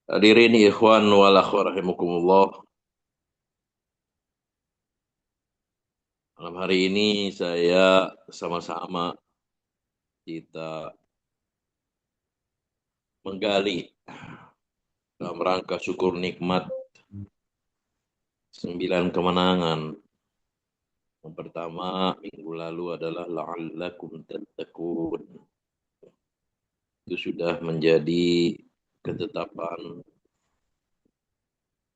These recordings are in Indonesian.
Hadirin ikhwan wal akhwat rahimakumullah. Malam hari ini saya sama-sama kita menggali dalam rangka syukur nikmat 9 kemenangan. Yang pertama minggu lalu adalah la'allakum tattaqun. Itu sudah menjadi ketetapan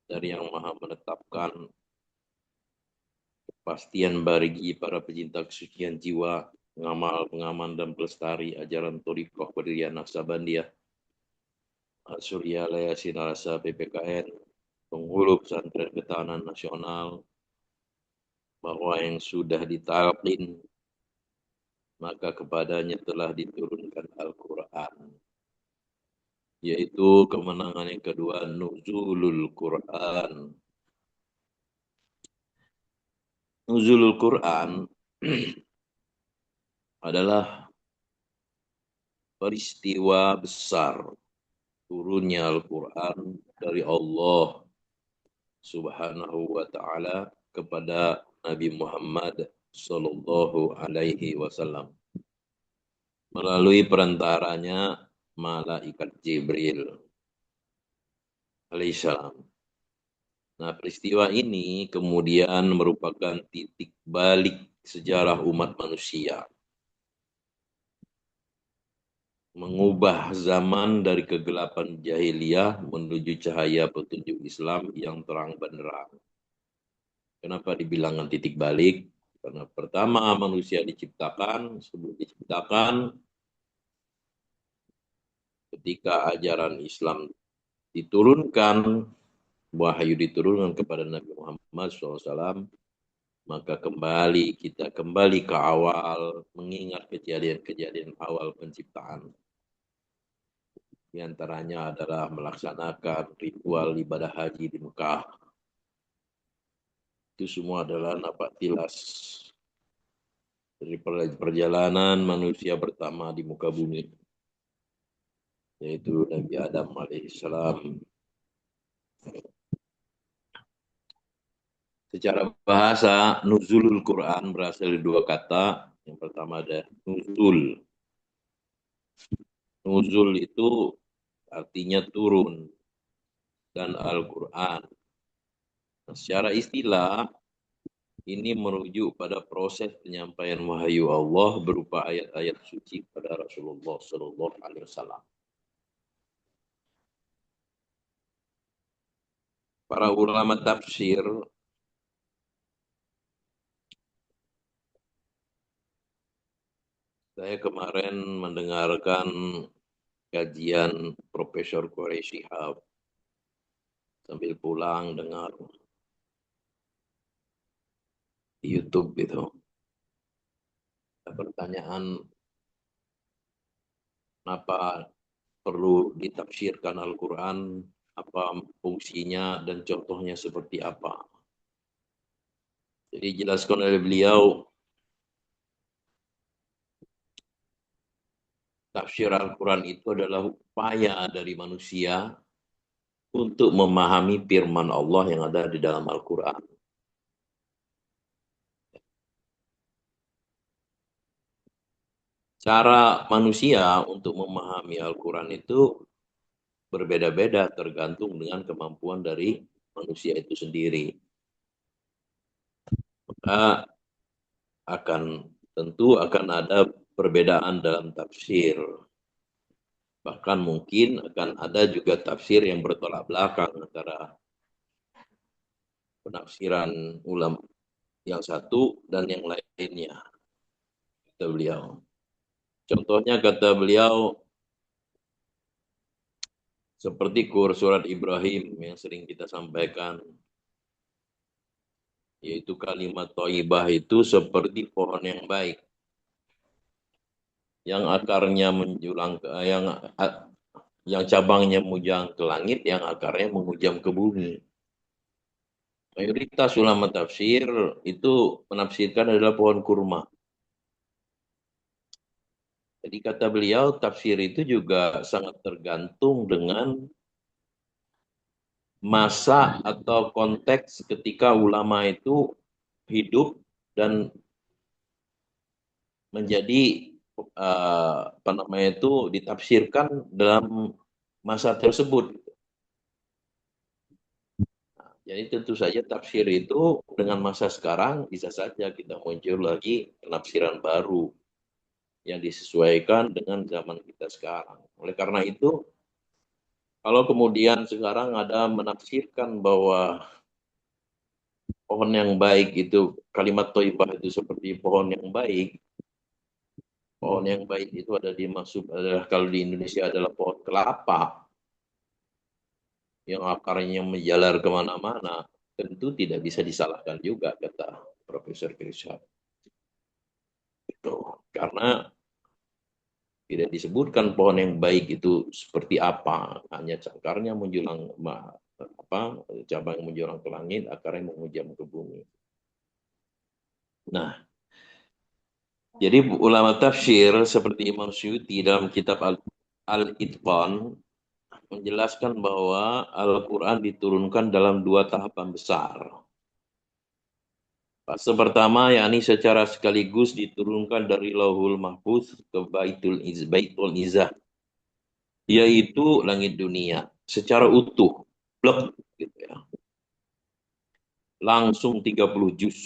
dari Yang Maha menetapkan kepastian bagi para pecinta kesucian jiwa, pengamal, pengaman dan pelestari ajaran Thariqah Qadiriyah Naqsabandiyah Surya Laya Sinarasa PPKN, penghulu pesantren ketahanan nasional, bahwa yang sudah ditalqin maka kepadanya telah diturunkan Al-Quran, yaitu kemenangan yang kedua, nuzulul Quran. Nuzulul Quran adalah peristiwa besar turunnya Al-Quran dari Allah Subhanahu wa Ta'ala kepada Nabi Muhammad Sallallahu Alaihi Wasallam melalui perantaranya malaikat Jibril alaihissalam. Nah, peristiwa ini kemudian merupakan titik balik sejarah umat manusia, mengubah zaman dari kegelapan jahiliyah menuju cahaya petunjuk Islam yang terang benderang. Kenapa dibilang titik balik? Karena pertama manusia diciptakan, sebelum diciptakan, ketika ajaran Islam diturunkan, wahyu diturunkan kepada Nabi Muhammad SAW, maka kita kembali ke awal, mengingat kejadian-kejadian awal penciptaan. Di antaranya adalah melaksanakan ritual ibadah haji di Mekah. Itu semua adalah nampak tilas dari perjalanan manusia pertama di muka bumi, yaitu Nabi Adam alaihissalam. Secara bahasa, nuzulul Quran berasal dari dua kata. Yang pertama ada nuzul. Nuzul itu artinya turun, dan Al-Quran. Nah, secara istilah, ini merujuk pada proses penyampaian wahyu Allah berupa ayat-ayat suci pada Rasulullah Sallallahu Alaihi Wasallam. Para ulama tafsir saya kemarin mendengarkan kajian Profesor Quraish Shihab sambil pulang dengar di YouTube itu. Ada pertanyaan, kenapa perlu ditafsirkan Al-Quran, apa fungsinya dan contohnya seperti apa. Jadi dijelaskan oleh beliau, tafsir Al-Quran itu adalah upaya dari manusia untuk memahami firman Allah yang ada di dalam Al-Quran. Cara manusia untuk memahami Al-Quran itu berbeda-beda tergantung dengan kemampuan dari manusia itu sendiri. Maka tentu akan ada perbedaan dalam tafsir. Bahkan mungkin akan ada juga tafsir yang bertolak belakang antara penafsiran ulama yang satu dan yang lainnya, kata beliau. Contohnya kata beliau, seperti surat Ibrahim yang sering kita sampaikan, yaitu kalimat thayyibah itu seperti pohon yang baik, yang akarnya menjulang yang cabangnya mujang ke langit, yang akarnya mengujam ke bumi. Mayoritas ulama tafsir itu menafsirkan adalah pohon kurma. Jadi kata beliau, tafsir itu juga sangat tergantung dengan masa atau konteks ketika ulama itu hidup dan menjadi apa namanya itu ditafsirkan dalam masa tersebut. Jadi tentu saja tafsir itu dengan masa sekarang bisa saja kita muncul lagi penafsiran baru yang disesuaikan dengan zaman kita sekarang. Oleh karena itu, kalau kemudian sekarang ada menafsirkan bahwa pohon yang baik itu, kalimat thayyibah itu seperti pohon yang baik, pohon yang baik itu ada dimaksud adalah kalau di Indonesia adalah pohon kelapa yang akarnya menjalar kemana-mana, tentu tidak bisa disalahkan juga kata Profesor Kirshad. Karena tidak disebutkan pohon yang baik itu seperti apa, hanya cakarnya menjulang cabang menjulang ke langit, akarnya menghujam ke bumi. Nah, jadi ulama tafsir seperti Imam Suyuti dalam kitab Al-Itqan menjelaskan bahwa Al-Quran diturunkan dalam dua tahapan besar. Fase pertama, yakni secara sekaligus diturunkan dari Lauhul Mahfuz ke Baitul Izzah, yaitu langit dunia, secara utuh, blok, gitu ya. Langsung 30 juz.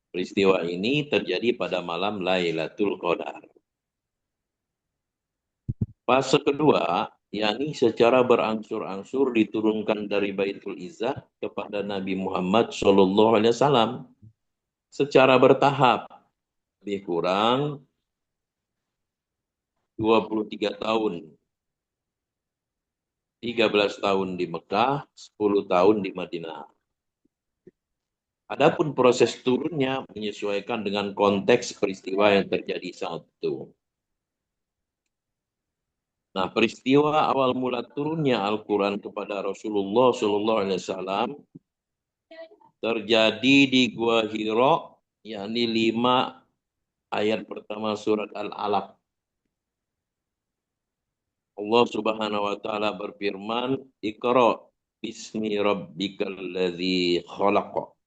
Peristiwa ini terjadi pada malam Lailatul Qadar. Fase kedua, yakni secara berangsur-angsur diturunkan dari Baitul Izzah kepada Nabi Muhammad SAW secara bertahap, lebih kurang 23 tahun, 13 tahun di Mekah, 10 tahun di Madinah. Adapun proses turunnya menyesuaikan dengan konteks peristiwa yang terjadi saat itu. Nah, peristiwa awal mula turunnya Al-Quran kepada Rasulullah SAW terjadi di Gua Hira, yakni 5 ayat pertama surat Al-Alaq. Allah Subhanahu wa taala berfirman, "Iqra bismi rabbikal ladzi khalaq."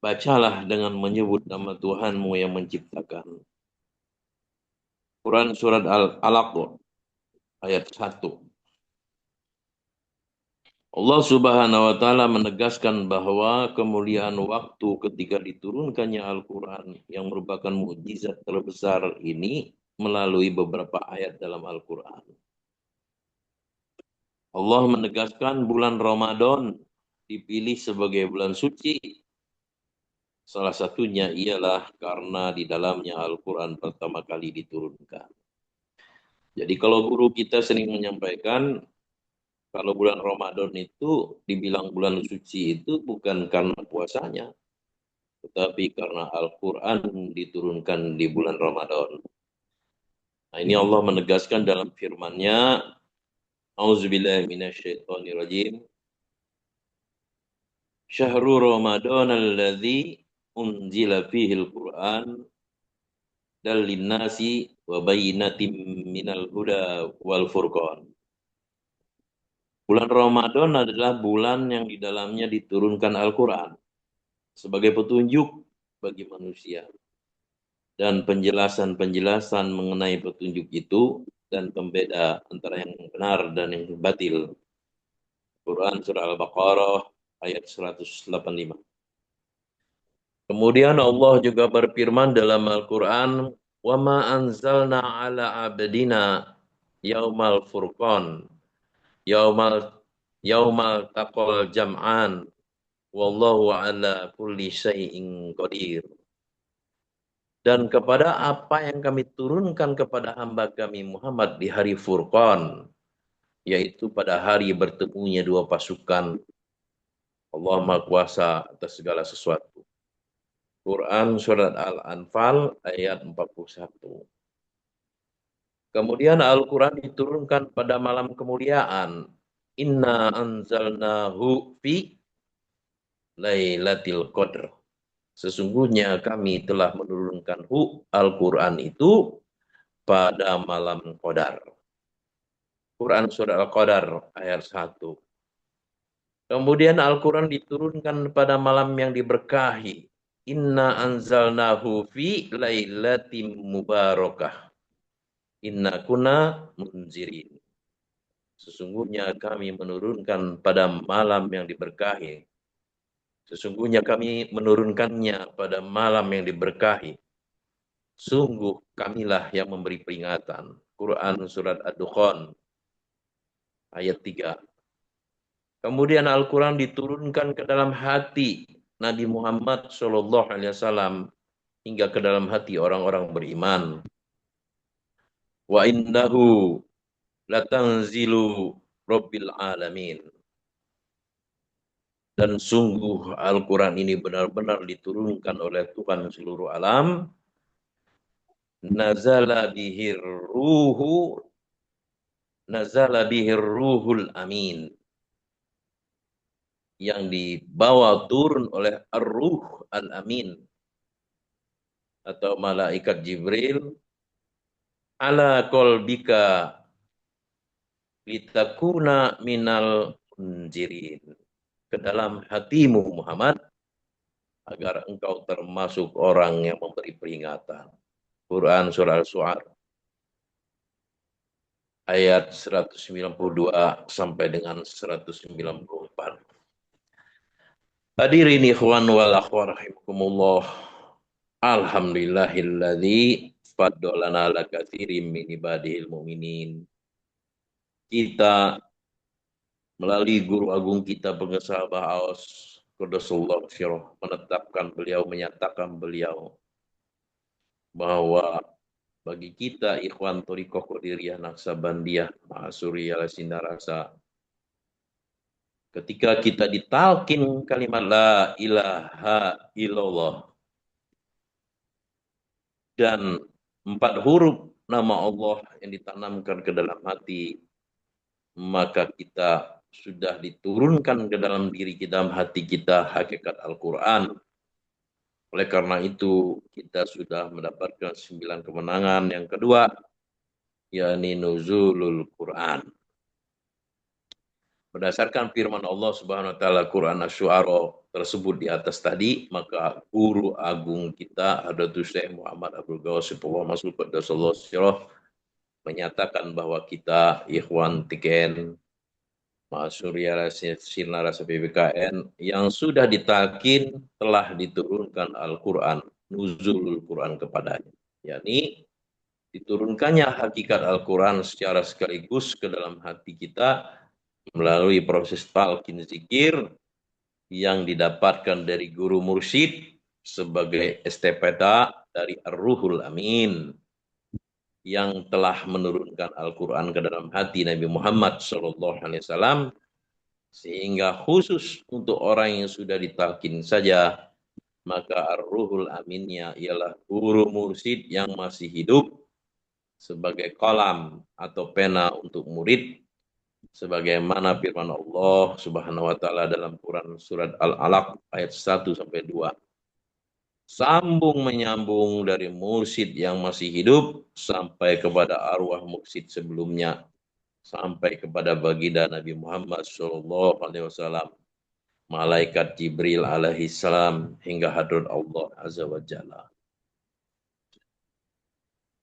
Bacalah dengan menyebut nama Tuhanmu yang menciptakan. Quran surat Al-Alaq ayat 1. Allah Subhanahu wa taala menegaskan bahwa kemuliaan waktu ketika diturunkannya Al-Qur'an yang merupakan mukjizat terbesar ini melalui beberapa ayat dalam Al-Qur'an. Allah menegaskan bulan Ramadan dipilih sebagai bulan suci. Salah satunya ialah karena di dalamnya Al-Qur'an pertama kali diturunkan. Jadi kalau guru kita sering menyampaikan kalau bulan Ramadan itu dibilang bulan suci itu bukan karena puasanya, tetapi karena Al-Quran diturunkan di bulan Ramadan. Nah, ini Allah menegaskan dalam firman-Nya, A'udzubillahi minasyaitonirrajim. Syahrul Ramadan alladzi unzila fihil Qur'an dan linnasi wa bayyinatin minal huda wal furqan. Bulan Ramadan adalah bulan yang di dalamnya diturunkan Al-Quran sebagai petunjuk bagi manusia. Dan penjelasan-penjelasan mengenai petunjuk itu dan pembeda antara yang benar dan yang batil. Quran Surah Al-Baqarah ayat 185. Kemudian Allah juga berfirman dalam Al-Quran, وَمَا أَنزَلْنَا عَلَى عَبْدِنَا يَوْمَ الْفُرْقَانِ Yaumal taqal jam'an wallahu ala kulli syai'in qadir. Dan kepada apa yang kami turunkan kepada hamba kami Muhammad di hari Furqan, yaitu pada hari bertemunya dua pasukan. Allah Maha Kuasa atas segala sesuatu. Quran surat Al-Anfal ayat 41. Kemudian Al-Quran diturunkan pada malam kemuliaan. Inna anzalnahu fi Lailatul Qadr. Sesungguhnya kami telah menurunkan Al-Quran itu pada malam Qadar. Quran Surah Al-Qadar ayat 1. Kemudian Al-Quran diturunkan pada malam yang diberkahi. Inna anzalnahu fi lailatim mubarakah. Inna kunna munzirin. Sesungguhnya kami menurunkan pada malam yang diberkahi. Sesungguhnya kami menurunkannya pada malam yang diberkahi. Sungguh kamilah yang memberi peringatan. Quran Surat Ad-Dukhan ayat 3. Kemudian Al-Quran diturunkan ke dalam hati Nabi Muhammad SAW hingga ke dalam hati orang-orang beriman. Wa innahu latanzilu Rabbil Alamin. Dan sungguh Al-Quran ini benar-benar diturunkan oleh Tuhan seluruh alam. Nazala bihir ruhu, nazala bihir ruhul amin. Yang dibawa turun oleh Ar-Ruh Al-Amin. Atau malaikat Jibril. Ala kolbika litakuna minal munzirin. Ke dalam hatimu Muhammad, agar engkau termasuk orang yang memberi peringatan. Quran Surah Al-Su'ar ayat 192 sampai dengan 194. Hadirin ikhwan wal akhwat rahimakumullah. Alhamdulillahilladzi faddalana ala katsirin min ibadihil mu'minin. Kita melalui guru agung kita pengesah Bahaus Quddusullah Syirah menyatakan beliau bahwa bagi kita ikhwan Thariqah Qadiriyah Naksabandiyah Mahasuri Alasinda Rasa, ketika kita ditalkin kalimat la ilaha illallah dan 4 huruf nama Allah yang ditanamkan ke dalam hati, maka kita sudah diturunkan ke dalam diri kita, dalam hati kita hakikat Al-Quran. Oleh karena itu, kita sudah mendapatkan 9 kemenangan. Yang kedua, yakni nuzulul Quran. Berdasarkan firman Allah Subhanahu wa taala Quran Asy-Syu'ara tersebut di atas tadi, maka guru agung kita Hadratus Syekh Muhammad Abdul Ghaus Sifullah Mas'ud Qaddasallahu Sirah menyatakan bahwa kita ikhwan TKN Surya Sinar PBKN yang sudah ditalkin telah diturunkan Al-Quran, nuzulul Quran kepadanya. Yakni diturunkannya hakikat Al-Quran secara sekaligus ke dalam hati kita melalui proses talqin zikir yang didapatkan dari guru mursyid sebagai estafeta dari Ar-Ruhul Amin yang telah menurunkan Al-Quran ke dalam hati Nabi Muhammad SAW, sehingga khusus untuk orang yang sudah ditalkin saja, maka Ar-Ruhul Aminnya ialah guru mursyid yang masih hidup sebagai kolam atau pena untuk murid, sebagaimana firman Allah Subhanahu wa taala dalam Quran surat Al-Alaq ayat 1-2. Sambung menyambung dari mursyid yang masih hidup sampai kepada arwah mursyid sebelumnya, sampai kepada baginda Nabi Muhammad SAW, malaikat Jibril alaihissalam, hingga hadrat Allah Azza wa Jalla.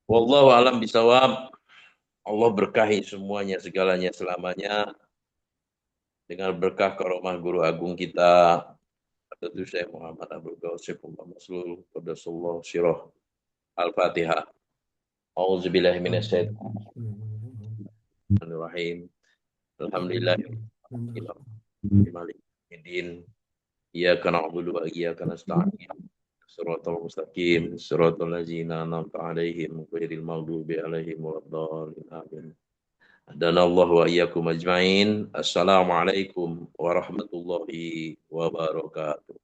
Wallahu alam bisawab. Allah berkahi semuanya, segalanya, selamanya dengan berkah karomah guru agung kita Dr. Syekh Muhammad Abdul Ghaus Sifullah Mas'ud Qaddasallahu Sirah. Al-Fatihah. A'udzubillahi minasyaitonirrajim. Alhamdulillahirrahmanirrahim. Iyyaka na'budu wa iyyaka nasta'in. Shiratal mustaqim, shiratal ladzina an'amta 'alaihim ghairil maghdubi 'alaihim waladdallin. Amin. Hadanallahu wa iyyakum ajmain. Assalamualaikum warahmatullahi wabarakatuh.